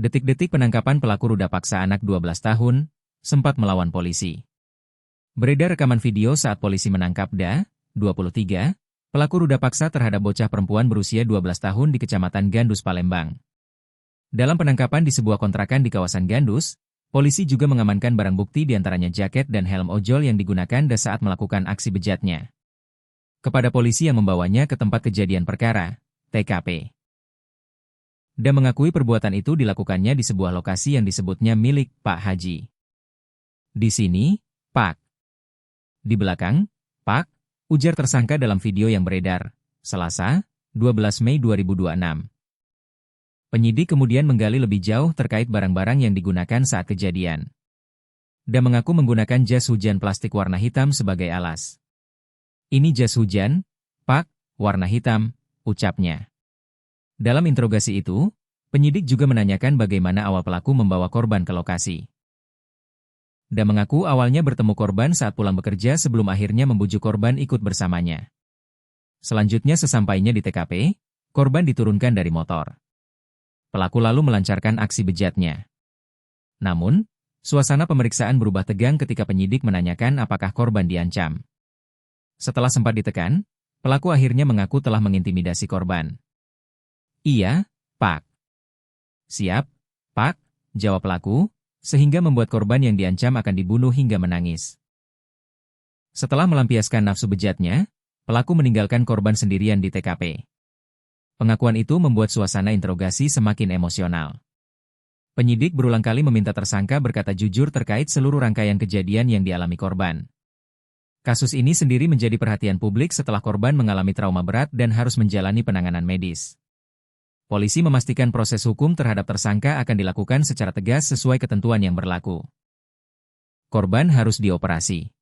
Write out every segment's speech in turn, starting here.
Detik-detik penangkapan pelaku ruda paksa anak 12 tahun, sempat melawan polisi. Beredar rekaman video saat polisi menangkap Da, 23, pelaku ruda paksa terhadap bocah perempuan berusia 12 tahun di Kecamatan Gandus, Palembang. Dalam penangkapan di sebuah kontrakan di kawasan Gandus, polisi juga mengamankan barang bukti diantaranya jaket dan helm ojol yang digunakan Da saat melakukan aksi bejatnya. Kepada polisi yang membawanya ke tempat kejadian perkara, TKP. Da mengakui perbuatan itu dilakukannya di sebuah lokasi yang disebutnya milik Pak Haji. Di sini, Pak. Di belakang, Pak, ujar tersangka dalam video yang beredar, Selasa, 12 Mei 2026. Penyidik kemudian menggali lebih jauh terkait barang-barang yang digunakan saat kejadian. Da mengaku menggunakan jas hujan plastik warna hitam sebagai alas. Ini jas hujan, Pak, warna hitam, ucapnya. Dalam interogasi itu, penyidik juga menanyakan bagaimana awal pelaku membawa korban ke lokasi. Da mengaku awalnya bertemu korban saat pulang bekerja sebelum akhirnya membujuk korban ikut bersamanya. Selanjutnya sesampainya di TKP, korban diturunkan dari motor. Pelaku lalu melancarkan aksi bejatnya. Namun, suasana pemeriksaan berubah tegang ketika penyidik menanyakan apakah korban diancam. Setelah sempat ditekan, pelaku akhirnya mengaku telah mengintimidasi korban. Iya, Pak. Siap, Pak, jawab pelaku, sehingga membuat korban yang diancam akan dibunuh hingga menangis. Setelah melampiaskan nafsu bejatnya, pelaku meninggalkan korban sendirian di TKP. Pengakuan itu membuat suasana interogasi semakin emosional. Penyidik berulang kali meminta tersangka berkata jujur terkait seluruh rangkaian kejadian yang dialami korban. Kasus ini sendiri menjadi perhatian publik setelah korban mengalami trauma berat dan harus menjalani penanganan medis. Polisi memastikan proses hukum terhadap tersangka akan dilakukan secara tegas sesuai ketentuan yang berlaku. Korban harus dioperasi.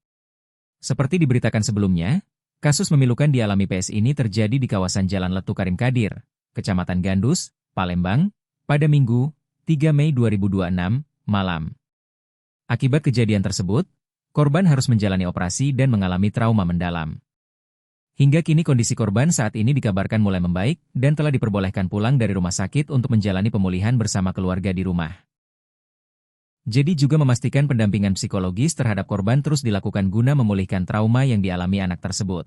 Seperti diberitakan sebelumnya, kasus memilukan dialami PS ini terjadi di kawasan Jalan Letu Karim Kadir, Kecamatan Gandus, Palembang, pada Minggu, 3 Mei 2026, malam. Akibat kejadian tersebut, korban harus menjalani operasi dan mengalami trauma mendalam. Hingga kini kondisi korban saat ini dikabarkan mulai membaik dan telah diperbolehkan pulang dari rumah sakit untuk menjalani pemulihan bersama keluarga di rumah. Jadi juga memastikan pendampingan psikologis terhadap korban terus dilakukan guna memulihkan trauma yang dialami anak tersebut.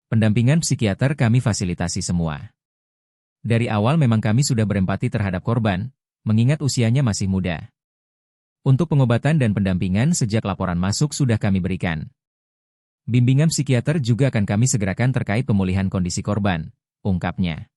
Pendampingan psikiater kami fasilitasi semua. Dari awal memang kami sudah berempati terhadap korban, mengingat usianya masih muda. Untuk pengobatan dan pendampingan sejak laporan masuk sudah kami berikan. Bimbingan psikiater juga akan kami segerakan terkait pemulihan kondisi korban, ungkapnya.